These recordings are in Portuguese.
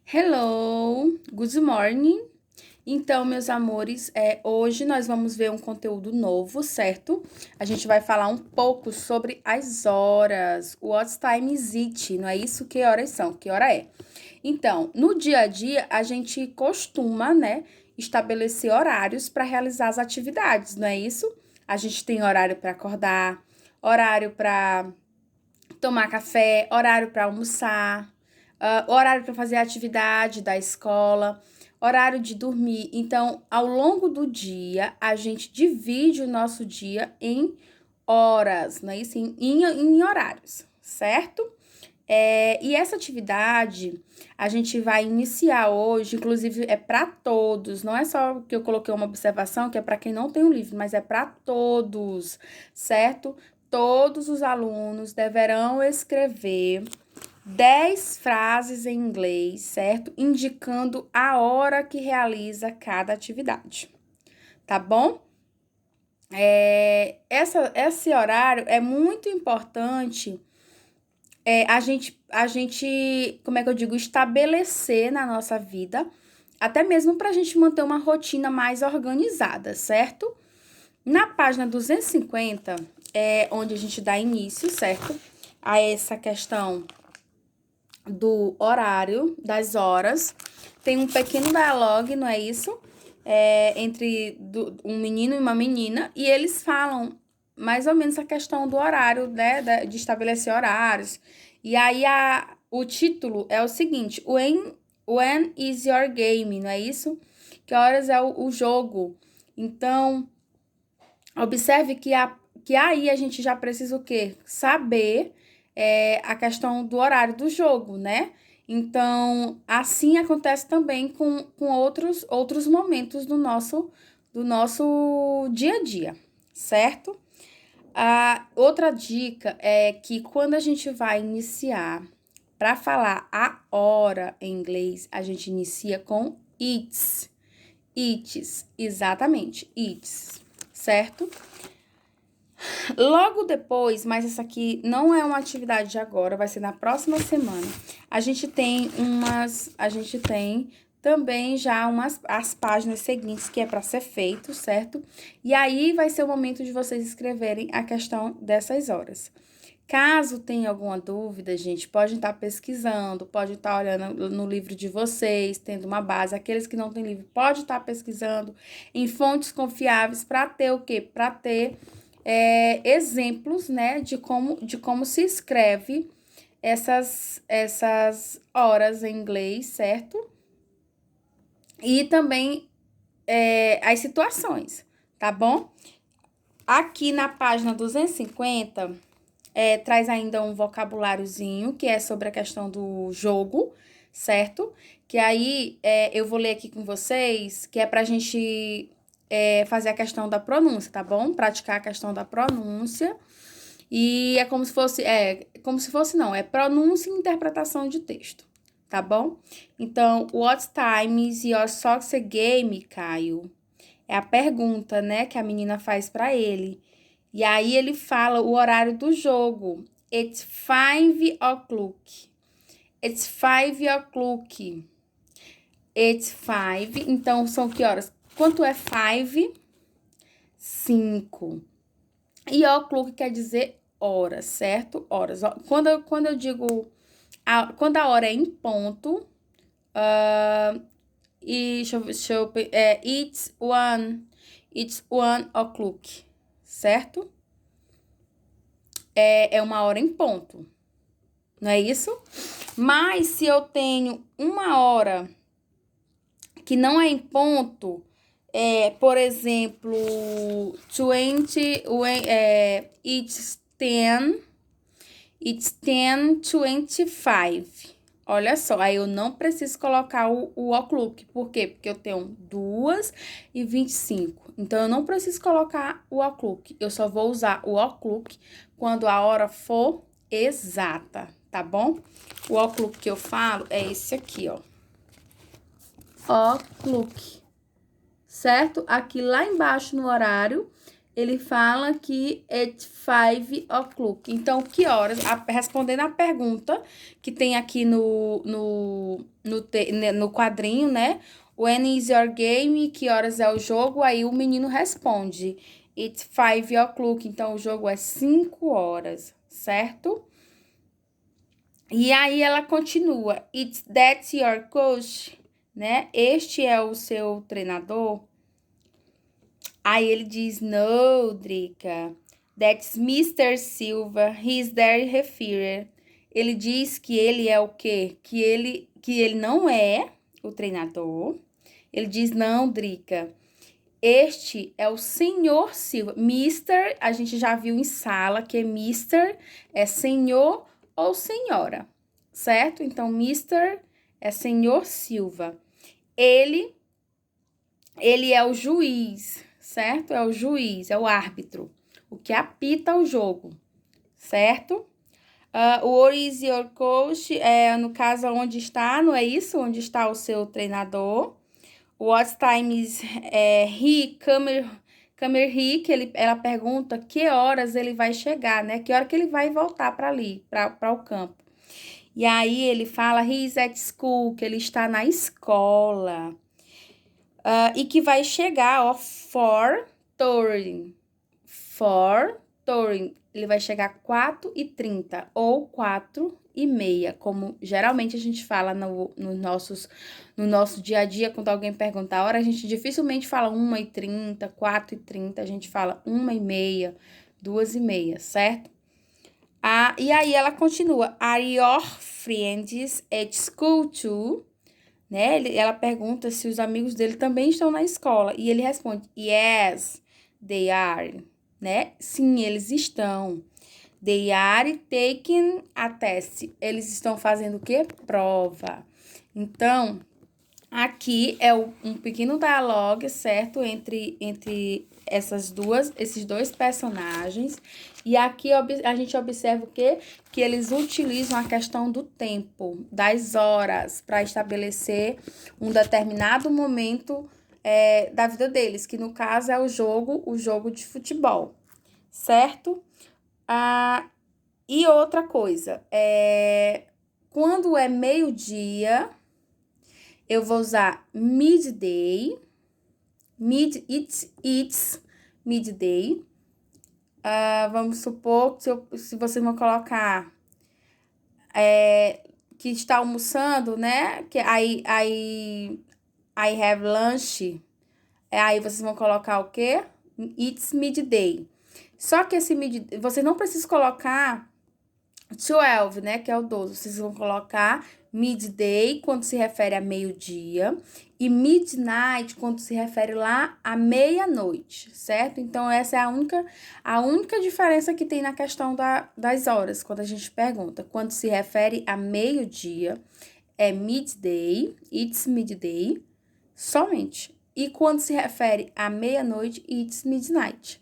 Hello, good morning. Então, meus amores, hoje nós vamos ver um conteúdo novo, certo? A gente vai falar um pouco sobre as horas. What time is it? Não é isso? Que horas são? Que hora é? Então, no dia a dia, a gente costuma, né, estabelecer horários para realizar as atividades, não é isso? A gente tem horário para acordar, horário para tomar café, horário para almoçar, horário para fazer a atividade da escola, horário de dormir. Então, ao longo do dia, a gente divide o nosso dia em horas, não é isso? Em horários, certo? E essa atividade a gente vai iniciar hoje, inclusive é para todos, não é só que eu coloquei uma observação que é para quem não tem o livro, mas é para todos, certo? Todos os alunos deverão escrever 10 frases em inglês, certo? Indicando a hora que realiza cada atividade, tá bom? Esse horário é muito importante como é que eu digo, estabelecer na nossa vida, até mesmo para a gente manter uma rotina mais organizada, certo? Na página 250 é onde a gente dá início, certo? A essa questão do horário, das horas. Tem um pequeno diálogo, não é isso? Entre um menino e uma menina, e eles falam mais ou menos a questão do horário, né? De estabelecer horários. E aí o título é o seguinte: when is your game? Não é isso? Que horas é o jogo? Então, observe que aí a gente já precisa o quê? Saber a questão do horário do jogo, né? Então, assim acontece também com outros momentos do nosso dia a dia, certo? A outra dica é que quando a gente vai iniciar para falar a hora em inglês, a gente inicia com it's. It's, exatamente, it's, certo? Logo depois, mas essa aqui não é uma atividade de agora, vai ser na próxima semana. A gente tem também já as páginas seguintes que é para ser feito, certo? E aí vai ser o momento de vocês escreverem a questão dessas horas. Caso tenha alguma dúvida, gente, pode estar pesquisando, pode estar olhando no livro de vocês, tendo uma base. Aqueles que não têm livro, pode estar pesquisando em fontes confiáveis para ter o quê? Para ter exemplos, né, de como se escreve essas horas em inglês, certo? E também as situações, tá bom? Aqui na página 250, traz ainda um vocabuláriozinho, que é sobre a questão do jogo, certo? Que aí eu vou ler aqui com vocês, que é pra gente fazer a questão da pronúncia, tá bom? Praticar a questão da pronúncia. E é como se fosse não, é pronúncia e interpretação de texto, tá bom? Então, what time is your soccer game, Caio? É a pergunta, né, que a menina faz pra ele. E aí ele fala o horário do jogo. It's 5 o'clock. It's 5 o'clock. It's 5. Então, são que horas? Quanto é 5? 5. E o'clock quer dizer horas, certo? Horas. Quando eu digo... quando a hora é em ponto... e it's one o'clock, certo? É uma hora em ponto, não é isso? Mas se eu tenho uma hora que não é em ponto, por exemplo, 20, it's 10:25. Olha só, aí eu não preciso colocar o o'clock. Por quê? Porque eu tenho 2:25. Então, eu não preciso colocar o o'clock. Eu só vou usar o o'clock quando a hora for exata, tá bom? O o'clock que eu falo é esse aqui, ó. O'clock, certo? Aqui lá embaixo no horário ele fala que at 5 o'clock. Então, que horas? Respondendo a pergunta que tem aqui no quadrinho, né? When is your game? Que horas é o jogo? Aí o menino responde, it's 5 o'clock. Então, o jogo é 5 horas, certo? E aí ela continua, it's that your coach, né? Este é o seu treinador? Aí ele diz, no, Drica, that's Mr. Silva, he's their referee. Ele diz que ele é o quê? Que ele não é o treinador. Ele diz, não, Drica, este é o senhor Silva. Mister, a gente já viu em sala que Mister é senhor ou senhora, certo? Então, Mister é senhor Silva. Ele é o juiz, certo? É o juiz, é o árbitro, o que apita o jogo, certo? Where is your coach? No caso, onde está, não é isso? Onde está o seu treinador? What time is he come here? Que ela pergunta que horas ele vai chegar, né? Que hora que ele vai voltar para ali, para o campo. E aí ele fala, he is at school, que ele está na escola. E que vai chegar, ó, for touring. For touring. Ele vai chegar 4h30 ou 4h30, como geralmente a gente fala no nosso dia a dia, quando alguém pergunta a hora, a gente dificilmente fala 1h30, 4h30, a gente fala 1h30, 2h30, certo? E aí ela continua, are your friends at school too? Né? Ela pergunta se os amigos dele também estão na escola. E ele responde, yes, they are. Né? Sim, eles estão. They are taking a test. Eles estão fazendo o quê? Prova. Então, aqui é um pequeno diálogo, certo? Entre esses dois personagens. E aqui a gente observa o quê? Que eles utilizam a questão do tempo, das horas, para estabelecer um determinado momento da vida deles, que no caso é o jogo de futebol, certo? E outra coisa, quando é meio-dia, eu vou usar midday, it's midday. Vamos supor que se vocês vão colocar que está almoçando, né? Que I have lunch. Aí vocês vão colocar o quê? It's midday. Só que esse midday, vocês não precisam colocar 12, né? Que é o 12. Vocês vão colocar midday quando se refere a meio-dia e midnight quando se refere lá à meia-noite, certo? Então, essa é a única diferença que tem na questão das horas, quando a gente pergunta. Quando se refere a meio-dia, é midday, it's midday, somente. E quando se refere à meia-noite, it's midnight.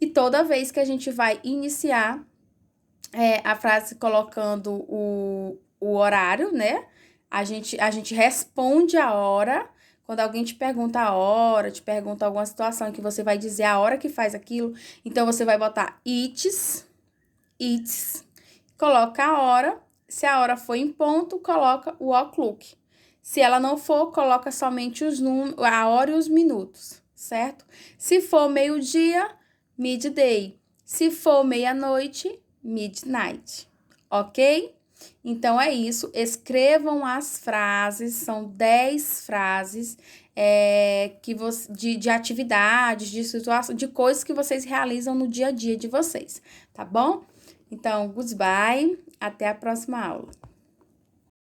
E toda vez que a gente vai iniciar a frase colocando o horário, né? A gente responde a hora. Quando alguém te pergunta a hora, te pergunta alguma situação que você vai dizer a hora que faz aquilo, então você vai botar it's, coloca a hora. Se a hora for em ponto, coloca o o'clock. Se ela não for, coloca somente a hora e os minutos, certo? Se for meio-dia, midday. Se for meia-noite, midnight, ok? Então, é isso. Escrevam as frases, são 10 frases de atividades, de situações, de coisas que vocês realizam no dia a dia de vocês, tá bom? Então, goodbye, até a próxima aula.